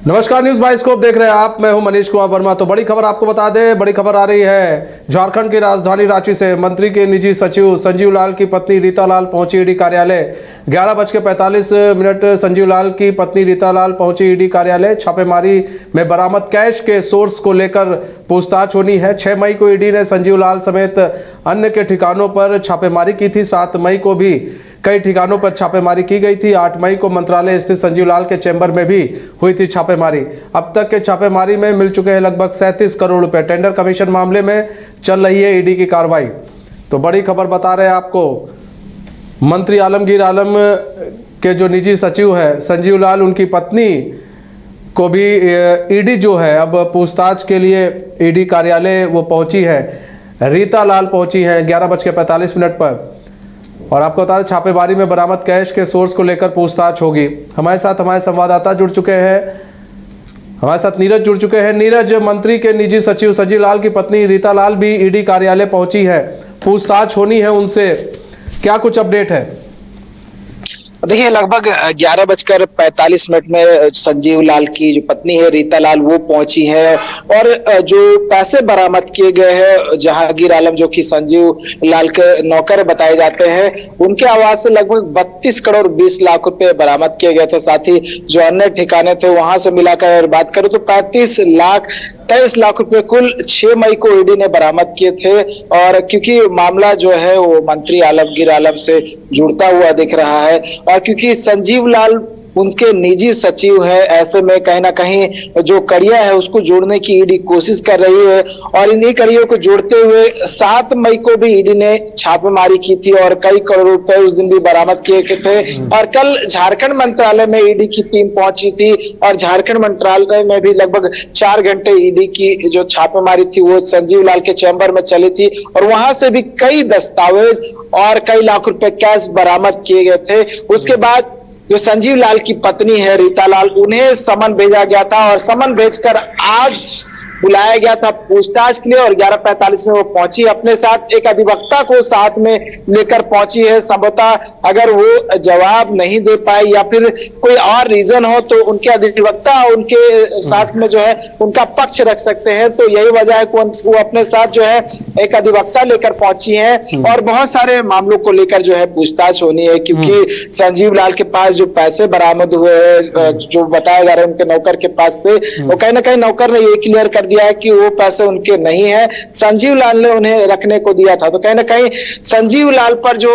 नमस्कार, news bioscope देख रहे हैं आप। मैं हूं मनीष कुमार वर्मा। तो बड़ी खबर आपको बता दें, बड़ी खबर आ रही है झारखंड की राजधानी रांची से। मंत्री के निजी सचिव संजीव लाल की पत्नी रीता लाल पहुंची ईडी कार्यालय। 11:45 संजीव लाल की पत्नी रीता लाल पहुंची ईडी कार्यालय। छापेमारी में बरामद कैश के सोर्स को लेकर पूछताछ होनी है। 6 मई को ईडी ने संजीव लाल समेत अन्य के ठिकानों पर छापेमारी की थी। 7 मई को भी कई ठिकानों पर छापेमारी की गई थी। 8 मई को मंत्रालय स्थित संजीव लाल के चैम्बर में भी हुई थी छापेमारी। अब तक के छापेमारी में मिल चुके हैं लगभग 37 करोड़ रुपए। टेंडर कमीशन मामले में चल रही है ईडी की कार्रवाई। तो बड़ी खबर बता रहे हैं आपको, मंत्री आलमगीर आलम के जो निजी सचिव है संजीव लाल, उनकी पत्नी को भी ईडी जो है अब पूछताछ के लिए ईडी कार्यालय वो पहुंची है। रीता लाल पहुंची है 11:45 पर। और आपको बता दें, छापेमारी में बरामद कैश के सोर्स को लेकर पूछताछ होगी। हमारे साथ हमारे संवाददाता जुड़ चुके हैं, हमारे साथ नीरज जुड़ चुके हैं। नीरज, मंत्री के निजी सचिव संजीव लाल की पत्नी रीता लाल भी ईडी कार्यालय पहुंची है, पूछताछ होनी है उनसे, क्या कुछ अपडेट है? देखिए, लगभग 11:45 में संजीव लाल की जो पत्नी है रीता लाल वो पहुंची है और जो पैसे बरामद किए गए हैं जहांगीर आलम जो कि संजीव लाल के नौकर बताए जाते हैं, उनके आवाज से लगभग 32 करोड़ 20 लाख रुपए बरामद किए गए थे। साथ ही जो अन्य ठिकाने थे वहां से मिलाकर बात करूं तो 23 लाख रुपए कुल 6 मई को ईडी ने बरामद किए थे। और क्योंकि मामला जो है वो मंत्री आलमगीर आलम से जुड़ता हुआ दिख रहा है और क्योंकि संजीव लाल उनके निजी सचिव है, ऐसे में कहीं ना कहीं जो कड़ियां है उसको जोड़ने की ईडी कोशिश कर रही है। और इन्हीं कड़ियों को जोड़ते हुए 7 मई को भी ईडी ने छापेमारी की थी और कई करोड़ रुपए उस दिन भी बरामद किए थे। और कल झारखंड मंत्रालय में ईडी की टीम पहुंची थी और झारखंड मंत्रालय में भी लगभग 4 घंटे ईडी की जो छापेमारी थी वो संजीव लाल के चैम्बर में चली थी और वहां से भी कई दस्तावेज और कई लाख रुपए कैश बरामद किए गए थे। उसके बाद जो संजीव लाल की पत्नी है रीता लाल, उन्हें समन भेजा गया था और समन भेजकर आज बुलाया गया था पूछताछ के लिए। और 11:45 में वो पहुंची, अपने साथ एक अधिवक्ता को साथ में लेकर पहुंची है। संभवतः अगर वो जवाब नहीं दे पाए या फिर कोई और रीजन हो तो उनके अधिवक्ता उनके साथ में जो है उनका पक्ष रख सकते हैं। तो यही वजह है कि वो अपने साथ जो है एक अधिवक्ता लेकर पहुंची है और बहुत सारे मामलों को लेकर जो है पूछताछ होनी है। क्योंकि संजीव लाल के पास जो पैसे बरामद हुए हैं जो बताया जा रहा है उनके नौकर के पास से, वो कहीं ना कहीं नौकर ने ये क्लियर कर दिया है कि वो पैसे उनके नहीं है, संजीव लाल ने उन्हें रखने को दिया था। तो कहीं ना कहीं संजीव लाल पर जो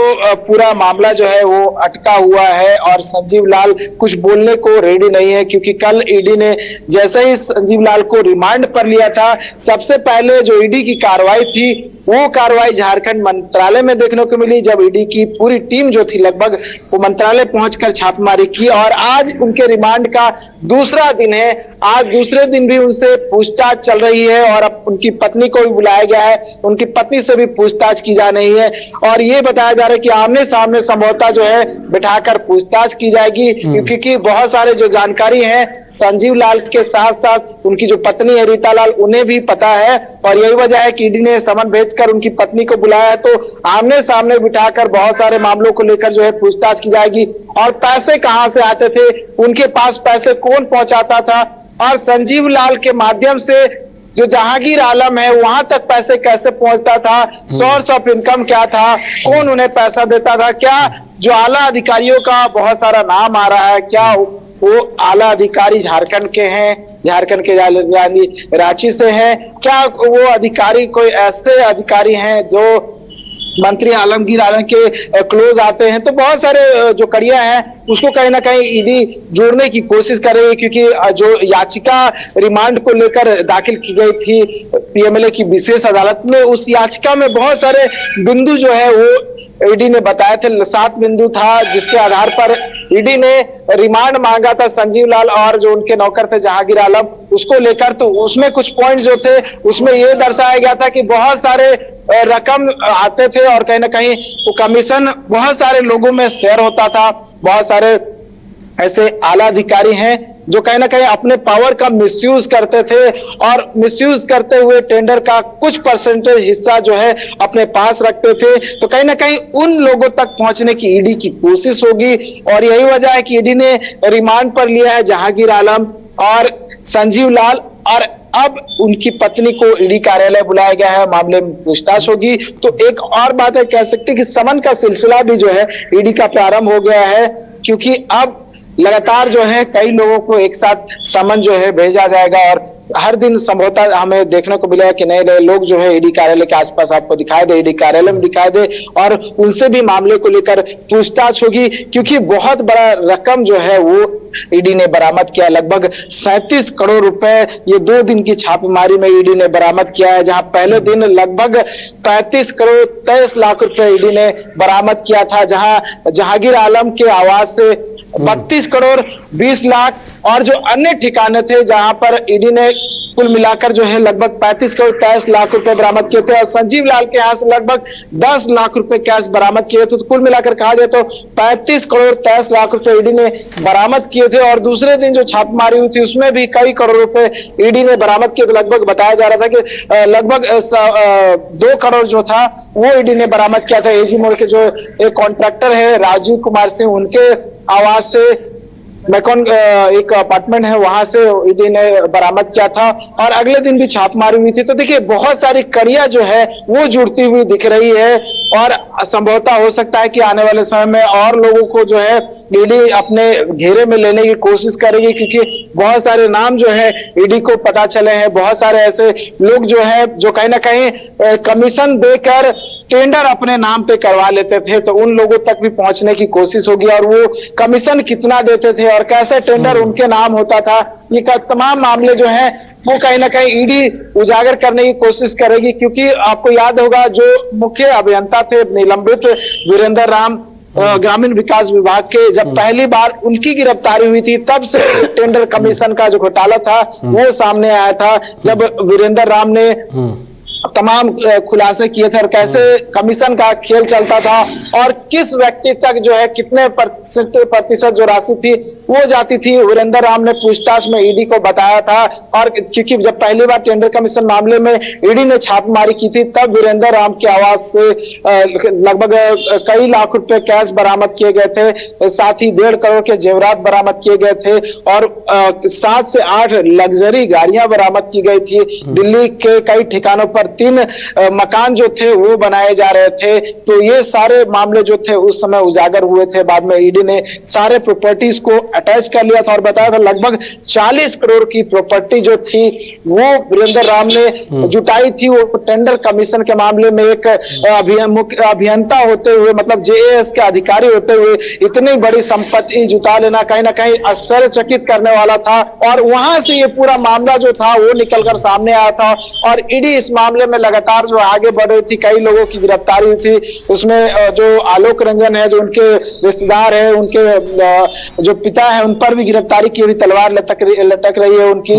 पूरा मामला जो है वो अटका हुआ है और संजीव लाल कुछ बोलने को रेडी नहीं है। क्योंकि कल ईडी ने जैसे ही संजीव लाल को रिमांड पर लिया था, सबसे पहले जो ईडी की कार्रवाई थी वो कार्रवाई झारखंड मंत्रालय में देखने को मिली, जब ईडी की पूरी टीम जो थी लगभग वो मंत्रालय पहुंचकर छापेमारी की। और आज उनके रिमांड का दूसरा दिन है, आज दूसरे दिन भी उनसे पूछताछ चल रही है और अब उनकी पत्नी को भी बुलाया गया है, उनकी पत्नी से भी पूछताछ की जा रही है। और ये बताया जा रहा है कि आमने सामने संभवतः जो है बिठाकर पूछताछ की जाएगी। क्योंकि बहुत सारे जो जानकारी है संजीव लाल के साथ साथ उनकी जो पत्नी है रीता लाल, उन्हें भी पता है। और यही वजह है कि ईडी ने समन भेजकर उनकी पत्नी को बुलाया है। तो आमने सामने बिठाकर बहुत सारे मामलों को लेकर जो है पूछताछ की जाएगी। और पैसे कहां से आते थे, उनके पास पैसे कौन पहुंचाता था और संजीव लाल के माध्यम से जो जहांगीर आलम है वहां तक पैसे कैसे पहुंचता था, सोर्स ऑफ इनकम क्या था, कौन उन्हें पैसा देता था, क्या जो आला अधिकारियों का बहुत सारा नाम आ रहा है, क्या वो आला अधिकारी झारखंड के हैं, झारखंड के राजधानी रांची से हैं, क्या वो अधिकारी कोई ऐसे अधिकारी हैं जो मंत्री आलमगीर आलम के क्लोज आते हैं। तो बहुत सारे जो कड़ियां हैं उसको कहीं ना कहीं ईडी जोड़ने की कोशिश कर रही है। क्योंकि जो याचिका रिमांड को लेकर दाखिल की गई थी पीएमएलए की विशेष अदालत में, उस याचिका में बहुत सारे बिंदु जो है वो ईडी ने बताए थे। 7 बिंदु था जिसके आधार पर ईडी ने रिमांड मांगा था संजीव लाल और जो उनके नौकर थे जहांगीर आलम, उसको लेकर। तो उसमें कुछ पॉइंट्स जो थे उसमें यह दर्शाया गया था कि बहुत सारे रकम आते थे और कहीं ना कहीं वो कमीशन बहुत सारे लोगों में शेयर होता था। बहुत सारे ऐसे आला अधिकारी हैं जो कहीं ना कहीं अपने पावर का मिसयूज करते थे और मिसयूज करते हुए टेंडर का कुछ परसेंटेज हिस्सा जो है अपने पास रखते थे। तो कहीं ना कहीं उन लोगों तक पहुंचने की ईडी की कोशिश होगी और यही वजह है कि ईडी ने रिमांड पर लिया है जहांगीर आलम और संजीव लाल, और अब उनकी पत्नी को ईडी कार्यालय बुलाया गया है, मामले में पूछताछ होगी। तो एक और बात है, कह सकते हैं कि समन का सिलसिला भी जो है ईडी का प्रारंभ हो गया है, क्योंकि अब लगातार जो है कई लोगों को एक साथ समन जो है भेजा जाएगा और हर दिन संभवतः हमें देखने को मिलेगा कि नए नए लोग जो है ईडी कार्यालय के आसपास आपको दिखाई दे, ईडी कार्यालय में दिखाई दे, और उनसे भी मामले को लेकर पूछताछ होगी, क्योंकि बहुत बड़ा रकम जो है वो ईडी ने बरामद किया। लगभग 37 करोड़ रुपए ये 2 दिन की छापेमारी में ईडी ने बरामद किया है, जहां पहले दिन लगभग 35 करोड़ 23 लाख रुपए ईडी ने बरामद किया था, जहां जहांगीर आलम के आवास से 32 करोड़ 20 लाख और जो अन्य ठिकाने थे जहां पर ईडी ने कुल मिलाकर जो है लगभग 35 करोड़ 23 लाख रुपए बरामद किए थे, और संजीव लाल के यहां से लगभग 10 लाख रुपए कैश बरामद किए थे। तो कुल मिलाकर कहा जाए तो 35 करोड़ 23 लाख रुपए ईडी ने बरामद किए थे। और दूसरे दिन जो छापेमारी हुई थी उसमें भी कई करोड़ रुपए ईडी ने बरामद किए थे। लगभग बताया जा रहा था कि लगभग 2 करोड़ जो था वो ईडी ने बरामद किया था। एजी मोड़ के जो एक कॉन्ट्रैक्टर है राजीव कुमार सिंह, उनके आवास से मैकॉन एक अपार्टमेंट है, वहां से ईडी ने बरामद किया था, और अगले दिन भी छापेमारी हुई थी। तो देखिए बहुत सारी कड़ियां जो है वो जुड़ती हुई दिख रही है, और संभवतः हो सकता है कि आने वाले समय में और लोगों को जो है ईडी अपने घेरे में लेने की कोशिश करेगी, क्योंकि बहुत सारे नाम जो है ईडी को पता चले हैं। बहुत सारे ऐसे लोग जो है जो कहीं ना कहीं कमीशन देकर टेंडर अपने नाम पे करवा लेते थे, तो उन लोगों तक भी पहुंचने की कोशिश होगी, और वो कमीशन कितना देते थे और कैसे टेंडर उनके नाम होता था, ये तमाम मामले जो हैं वो कहीं ना कहीं ईडी उजागर करने की कोशिश करेगी। क्योंकि आपको याद होगा जो मुख्य अभियंता थे निलंबित वीरेंद्र राम ग्रामीण विकास विभाग के, जब पहली बार उनकी गिरफ्तारी हुई थी तब से टेंडर कमीशन का जो घोटाला था वो सामने आया था, जब वीरेंद्र राम ने तमाम खुलासे किए थे और कैसे कमीशन का खेल चलता था, और किस व्यक्ति तक जो है कितने प्रतिशत जो राशि थी वो जाती थी। वीरेंद्र राम ने पूछताछ में ईडी को बताया था, और क्योंकि जब पहली बार टेंडर कमीशन मामले में ईडी ने छापेमारी की थी तब वीरेंद्र राम के आवास से लगभग कई लाख रुपए कैश बरामद किए गए थे, साथ ही 1.5 करोड़ के जेवरात बरामद किए गए थे, और 7 से 8 लग्जरी गाड़ियां बरामद की गई थी। दिल्ली के कई ठिकानों पर 3 मकान जो थे वो बनाए जा रहे थे। तो ये सारे मामले जो थे उस समय उजागर हुए थे। बाद में ईडी ने सारे प्रॉपर्टीज को अटैच कर लिया था और बताया था लगभग 40 करोड़ की प्रॉपर्टी जो थी वो वीरेंद्र राम ने जुटाई थी। वो टेंडर कमीशन के मामले में एक मुख्य अभियंता होते हुए, मतलब जेएएस के अधिकारी होते हुए इतनी बड़ी संपत्ति जुटा लेना कहीं ना कहीं आश्चर्यचकित करने वाला था, और वहां से ये पूरा मामला जो था वो निकलकर सामने आया था। और ईडी इस मामले में लगातार जो आगे बढ़ रही थी, कई लोगों की गिरफ्तारी हुई थी। उसमें जो आलोक रंजन है, जो उनके रिश्तेदार है, उनके जो पिता है, उन पर भी गिरफ्तारी की हुई तलवार लटक रही है। उनकी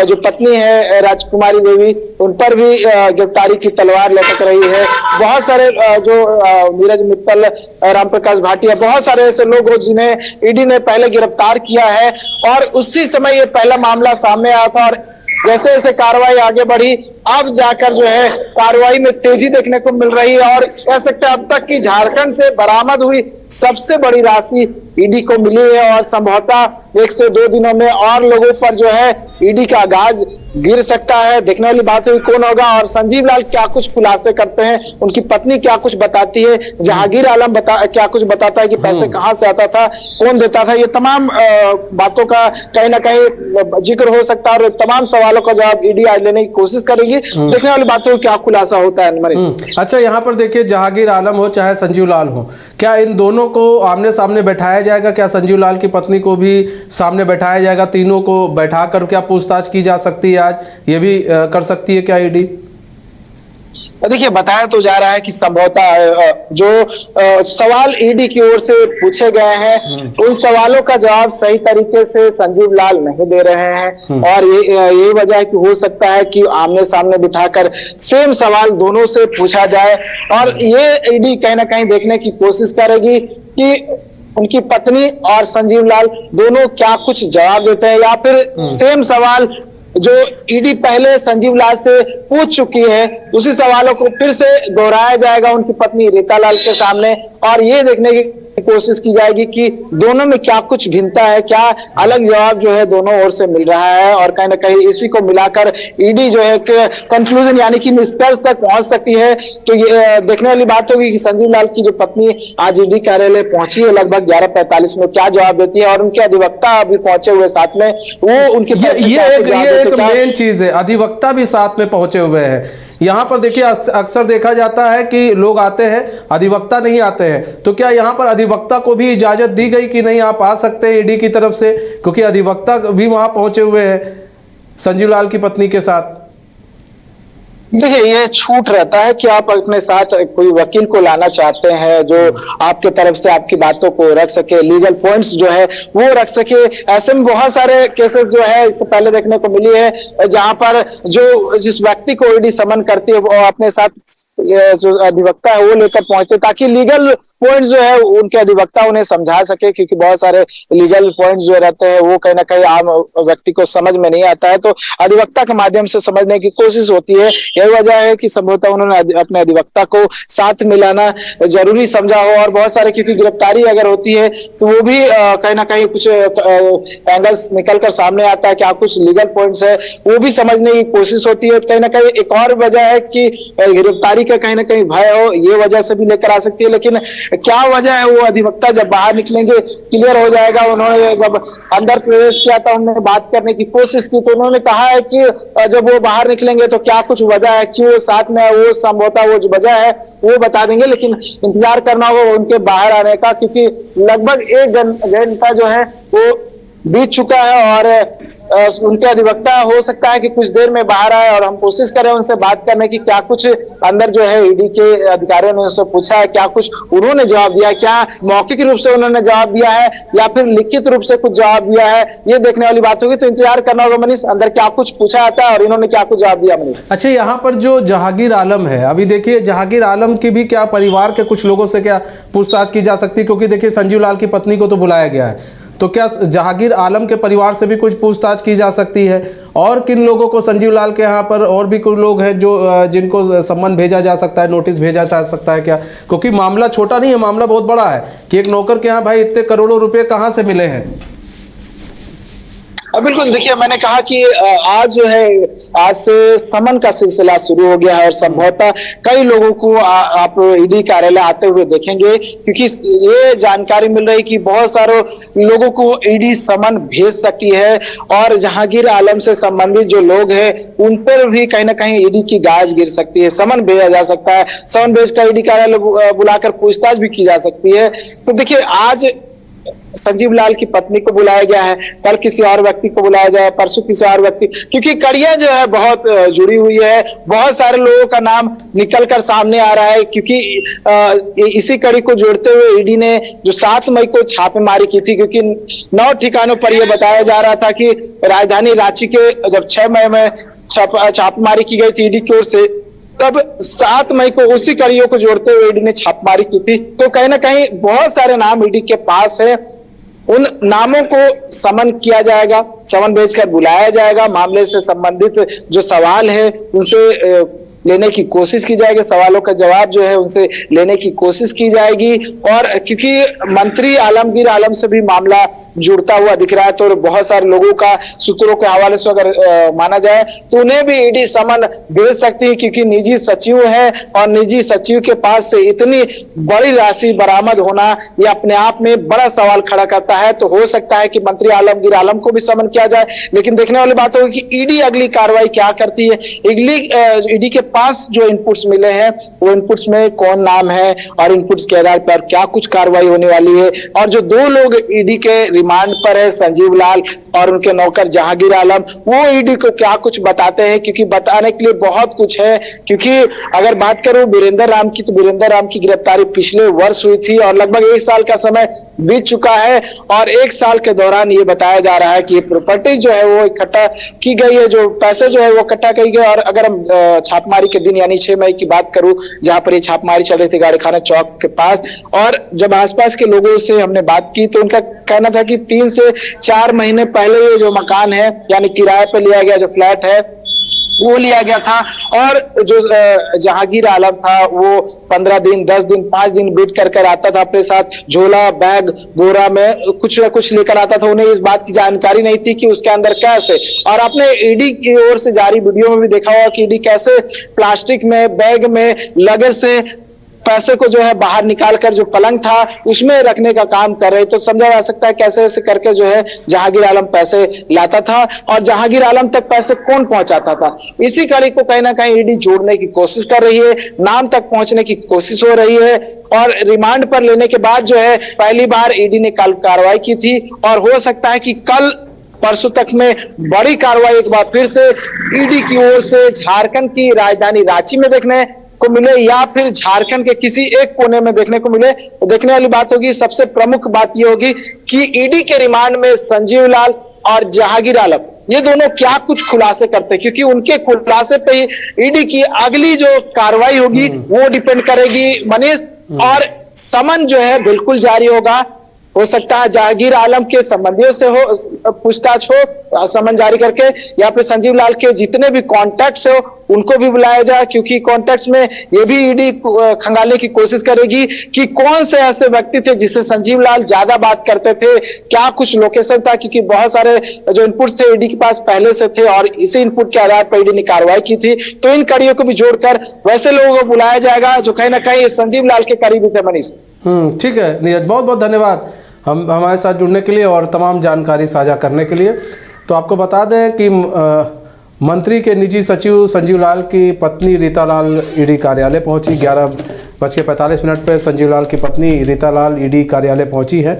जो पत्नी है राजकुमारी देवी, उन पर भी गिरफ्तारी की तलवार लटक रही है। बहुत सारे जो नीरज मित्तल, रामप्रकाश भाटिया, बहुत सारे ऐसे लोग हो जिन्हें ईडी ने पहले गिरफ्तार किया है, और उसी समय ये पहला मामला सामने आया था। और जैसे जैसे कार्रवाई आगे बढ़ी, अब जाकर जो है कार्रवाई में तेजी देखने को मिल रही है, और कह सकते हैं अब तक की झारखंड से बरामद हुई सबसे बड़ी राशि ईडी को मिली है। और संभवतः 1 से 2 दिनों में और लोगों पर जो है ईडी का गाज गिर सकता है। देखने वाली बात है कौन होगा, और संजीव लाल क्या कुछ खुलासे करते हैं, उनकी पत्नी क्या कुछ बताती है, जहांगीर आलम क्या कुछ बताता है कि पैसे कहां से आता था, कौन देता था, ये तमाम बातों का कहीं ना कहीं जिक्र हो सकता है, और तमाम सवालों का जवाब ईडी आज लेने की कोशिश करेगी। देखने वाली बात है क्या खुलासा होता है। अच्छा, यहाँ पर देखिए जहांगीर आलम हो चाहे संजीव लाल हो, क्या इन दोनों को आमने सामने बैठाया जाएगा? क्या संजीव लाल की पत्नी को भी सामने बैठाया जाएगा? तीनों को बैठाकर क्या पूछताछ की जा सकती है? आज ये भी कर सकती है क्या ईडी? देखिए बताया तो जा रहा है कि संभवतः जो सवाल ईडी की ओर से पूछे गए हैं उन सवालों का जवाब सही तरीके से संजीव लाल नहीं दे रहे हैं, और ये वजह है कि हो सकता है कि आमने सामने बिठाकर सेम सवाल दोनों से पूछा जाए, और ये ईडी कहीं ना कहीं देखने की कोशिश करेगी कि उनकी पत्नी और संजीव लाल दोनों क्या कुछ जवाब देते हैं, या फिर सेम सवाल जो ईडी पहले संजीव लाल से पूछ चुकी है उसी सवालों को फिर से दोहराया जाएगा उनकी पत्नी रीता लाल के सामने। और ये देखने की कोशिश की जाएगी कि दोनों में क्या कुछ भिन्नता है, क्या अलग जवाब जो है दोनों ओर से मिल रहा है, और कहीं ना कहीं इसी को मिलाकर ईडी जो है एक कंक्लूजन यानी कि निष्कर्ष तक पहुंच सकती है। तो ये देखने वाली बात होगी कि संजीव लाल की जो पत्नी आज ईडी कार्यालय पहुंची है लगभग 11:45 में, क्या जवाब देती है, और उनके अधिवक्ता अभी पहुंचे हुए साथ में, वो उनके ये एक मेन चीज है, अधिवक्ता भी साथ में पहुंचे हुए हैं। यहाँ पर देखिए अक्सर देखा जाता है कि लोग आते हैं, अधिवक्ता नहीं आते हैं, तो क्या यहाँ पर अधिवक्ता को भी इजाजत दी गई कि नहीं आप आ सकते हैं ईडी की तरफ से, क्योंकि अधिवक्ता भी वहां पहुंचे हुए हैं संजीव लाल की पत्नी के साथ? देखिए, ये छूट रहता है कि आप अपने साथ कोई वकील को लाना चाहते हैं जो आपके तरफ से आपकी बातों को रख सके, लीगल पॉइंट्स जो है वो रख सके। ऐसे में बहुत सारे केसेस जो है इससे पहले देखने को मिली है जहां पर जो जिस व्यक्ति को ईडी समन करती है वो अपने साथ जो अधिवक्ता है वो लेकर पहुंचते, ताकि लीगल पॉइंट्स जो है उनके अधिवक्ता उन्हें समझा सके, क्योंकि बहुत सारे लीगल पॉइंट्स जो रहते हैं वो कहीं ना कहीं आम व्यक्ति को समझ में नहीं आता है, तो अधिवक्ता के माध्यम से समझने की कोशिश होती है। यही वजह है कि संभवतः उन्होंने अपने अधिवक्ता को साथ मिलाना जरूरी समझा हो, और बहुत सारे क्योंकि गिरफ्तारी अगर होती है तो वो भी कहीं ना कहीं कुछ एंगल्स निकल कर सामने आता है, क्या कुछ लीगल पॉइंट्स है वो भी समझने की कोशिश होती है। कहीं ना कहीं एक और वजह है कि गिरफ्तारी का कहीं ना कहीं भय हो, ये वजह से भी लेकर आ सकती है, लेकिन क्या वजह है वो अधिवक्ता जब बाहर निकलेंगे क्लियर हो जाएगा। उन्होंने जब अंदर प्रवेश किया था, उन्होंने बात करने की कोशिश की, तो उन्होंने कहा है कि जब वो बाहर निकलेंगे तो क्या कुछ वजह है, क्यों साथ में वो संभवतः वो जो वजह है वो बता देंगे, लेकिन इंतजार करना होगा उनके बाहर आने का, क्योंकि लगभग 1 घंटा जो है वो बीत चुका है, और उनके अधिवक्ता हो सकता है कि कुछ देर में बाहर आए, और हम कोशिश करें उनसे बात करने की, क्या कुछ अंदर जो है ईडी के अधिकारियों ने उनसे पूछा है, क्या कुछ उन्होंने जवाब दिया है, क्या मौखिक रूप से उन्होंने जवाब दिया है या फिर लिखित रूप से कुछ जवाब दिया है, ये देखने वाली बात होगी। तो इंतजार करना होगा मनीष, अंदर क्या कुछ पूछा जाता है और इन्होंने क्या कुछ जवाब दिया। मनीष, अच्छा, यहाँ पर जो जहांगीर आलम है, अभी देखिए जहांगीर आलम की भी क्या परिवार के कुछ लोगों से क्या पूछताछ की जा सकती है, क्योंकि देखिए संजीव लाल की पत्नी को तो बुलाया गया है, तो क्या जहांगीर आलम के परिवार से भी कुछ पूछताछ की जा सकती है? और किन लोगों को संजीव लाल के यहाँ पर और भी कुछ लोग हैं जो जिनको सम्मन भेजा जा सकता है, नोटिस भेजा जा सकता है क्या? क्योंकि मामला छोटा नहीं है, मामला बहुत बड़ा है कि एक नौकर के यहाँ भाई इतने करोड़ों रुपए कहाँ से मिले हैं। बिल्कुल, देखिए मैंने कहा कि आज जो है आज से समन का सिलसिला शुरू हो गया है, और संभवतः कई लोगों को आप ईडी कार्यालय आते हुए देखेंगे, क्योंकि ये जानकारी मिल रही है कि बहुत सारे लोगों को ईडी समन भेज सकती है, और जहांगीर आलम से संबंधित जो लोग हैं उन पर भी कहीं ना कहीं ईडी की गाज गिर सकती है, समन भेजा जा सकता है, समन भेजकर ईडी कार्यालय बुलाकर पूछताछ भी की जा सकती है। तो देखिए, आज संजीव लाल की पत्नी को बुलाया गया है, कल किसी और व्यक्ति को बुलाया जाए, परसों किसी और व्यक्ति, क्योंकि कड़ियां जो है बहुत जुड़ी हुई है, बहुत सारे लोगों का नाम निकल कर सामने आ रहा है, क्योंकि इसी कड़ी को जोड़ते हुए ईडी ने जो 7 मई को छापेमारी की थी, क्योंकि 9 ठिकानों पर यह बताया जा रहा था कि राजधानी रांची के जब 6 मई में छापेमारी की गई थी ईडी की ओर से, तब 7 मई को उसी कड़ियों को जोड़ते हुए ईडी ने छापेमारी की थी। तो कहीं ना कहीं बहुत सारे नाम ईडी के पास है, उन नामों को समन किया जाएगा, समन भेजकर बुलाया जाएगा, मामले से संबंधित जो सवाल है उनसे लेने की कोशिश की जाएगी, सवालों का जवाब जो है उनसे लेने की कोशिश की जाएगी। और क्योंकि मंत्री आलमगीर आलम से भी मामला जुड़ता हुआ दिख रहा है, तो बहुत सारे लोगों का सूत्रों के हवाले से अगर माना जाए तो उन्हें भी ईडी समन भेज सकती है, क्योंकि निजी सचिव है और निजी सचिव के पास से इतनी बड़ी राशि बरामद होना यह अपने आप में बड़ा सवाल खड़ा करता है। तो हो सकता है कि मंत्री आलमगीर आलम को भी समन किया जाए, लेकिन देखने वाली बात होगी कि ईडी अगली कार्रवाई क्या करती है। ईडी के पास जो इनपुट्स मिले हैं वो इनपुट्स में कौन नाम है और इनपुट्स के आधार पर क्या कुछ कार्रवाई होने वाली है, और जो 2 लोग ईडी के रिमांड पर है, संजीव लाल और उनके नौकर जहांगीर आलम, वो ईडी को क्या कुछ बताते हैं, क्योंकि बताने के लिए बहुत कुछ है। क्योंकि अगर बात करूं वीरेंद्र राम की, तो वीरेंद्र राम की गिरफ्तारी पिछले वर्ष हुई थी और लगभग 1 साल का समय बीत चुका है, और 1 साल के दौरान ये बताया जा रहा है कि प्रॉपर्टी जो है वो इकट्ठा की गई है, जो पैसे जो है वो इकट्ठा की गई। और अगर हम छापेमारी के दिन यानी 6 मई की बात करूं, जहां पर ये छापेमारी चल रही थी गाड़ी खाना चौक के पास, और जब आसपास के लोगों से हमने बात की तो उनका कहना था कि 3 से 4 महीने पहले ये जो मकान है यानी किराए पे लिया गया जो फ्लैट है वो लिया गया था। और जो जहांगीर आलम था वो 15 दिन 10 दिन 5 दिन वेट कर कर आता था, अपने साथ झोला बैग बोरा में कुछ न कुछ लेकर आता था। उन्हें इस बात की जानकारी नहीं थी कि उसके अंदर कैश है। और आपने ईडी की ओर से जारी वीडियो में भी देखा होगा कि ईडी कैसे प्लास्टिक में बैग में लगेज से पैसे को जो है बाहर निकाल कर जो पलंग था उसमें रखने का काम कर रहे। तो समझा जा सकता है कैसे ऐसे करके जो है जहांगीर आलम पैसे लाता था और जहांगीर आलम तक पैसे कौन पहुंचाता था। इसी कड़ी को कहीं ना कहीं ईडी जोड़ने की कोशिश कर रही है, नाम तक पहुंचने की कोशिश हो रही है। और रिमांड पर लेने के बाद जो है पहली बार ईडी ने कल कार्रवाई की थी और हो सकता है कि कल परसों तक में बड़ी कार्रवाई एक बार फिर से ईडी की ओर से झारखंड की राजधानी रांची में देखने को मिले या फिर झारखंड के किसी एक कोने में देखने को मिले। तो देखने वाली बात होगी। सबसे प्रमुख बात यह होगी कि ईडी के रिमांड में संजीव लाल और जहांगीर आलम ये दोनों क्या कुछ खुलासे करते हैं, क्योंकि उनके खुलासे पे ही ईडी की अगली जो कार्रवाई होगी वो डिपेंड करेगी मनीष। और समन जो है बिल्कुल जारी होगा। हो सकता है जहांगीर आलम के संबंधियों से हो पूछताछ हो समन जारी करके, या फिर संजीव लाल के जितने भी कॉन्टैक्ट्स हो उनको भी बुलाया जाए, क्योंकि कॉन्टैक्ट्स में ये भी ईडी खंगालने की कोशिश करेगी कि कौन से ऐसे व्यक्ति थे जिससे संजीव लाल ज्यादा बात करते थे, क्या कुछ लोकेशन था, क्योंकि बहुत सारे जो इनपुट्स थे ईडी के पास पहले से थे और इसी इनपुट के आधार पर ईडी ने कार्रवाई की थी। तो इन कड़ियों को भी जोड़कर वैसे लोगों को बुलाया जाएगा जो कहीं ना कहीं संजीव लाल के करीबी थे। मनीष ठीक है नीरज, बहुत बहुत धन्यवाद हमारे साथ जुड़ने के लिए और तमाम जानकारी साझा करने के लिए। तो आपको बता दें कि मंत्री के निजी सचिव संजीव लाल की पत्नी रीता लाल ईडी कार्यालय पहुंची। 11:45 पर संजीव लाल की पत्नी रीता लाल ईडी कार्यालय पहुंची है।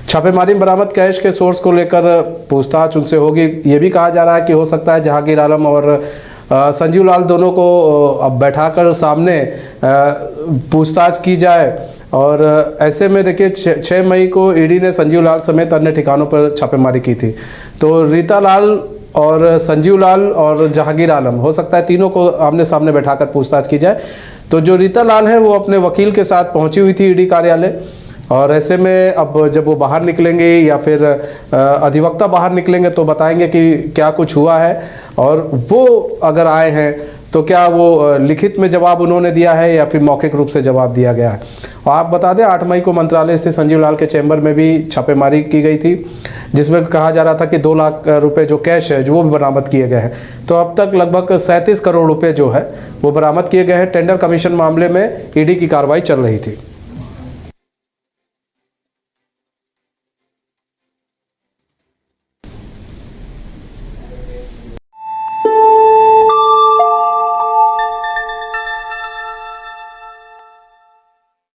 छापेमारी में बरामद कैश के सोर्स को लेकर पूछताछ उनसे होगी। ये भी कहा जा रहा है कि हो सकता है जहांगीर आलम और संजीव लाल दोनों को अब बैठाकर सामने पूछताछ की जाए। और ऐसे में देखिए 6 मई को ईडी ने संजीव लाल समेत अन्य ठिकानों पर छापेमारी की थी। तो रीता लाल और संजीव लाल और जहांगीर आलम हो सकता है तीनों को आमने सामने बैठाकर पूछताछ की जाए। तो जो रीता लाल है वो अपने वकील के साथ पहुंची हुई थी ईडी कार्यालय, और ऐसे में अब जब वो बाहर निकलेंगे या फिर अधिवक्ता बाहर निकलेंगे तो बताएंगे कि क्या कुछ हुआ है। और वो अगर आए हैं तो क्या वो लिखित में जवाब उन्होंने दिया है या फिर मौखिक रूप से जवाब दिया गया है। और आप बता दें 8 मई को मंत्रालय से संजीव लाल के चैम्बर में भी छापेमारी की गई थी, जिसमें कहा जा रहा था कि 2 लाख रुपए जो कैश है जो वो भी बरामद किए गए हैं। तो अब तक लगभग 37 करोड़ रुपए जो है वो बरामद किए गए हैं। टेंडर कमीशन मामले में ईडी की कार्रवाई चल रही थी।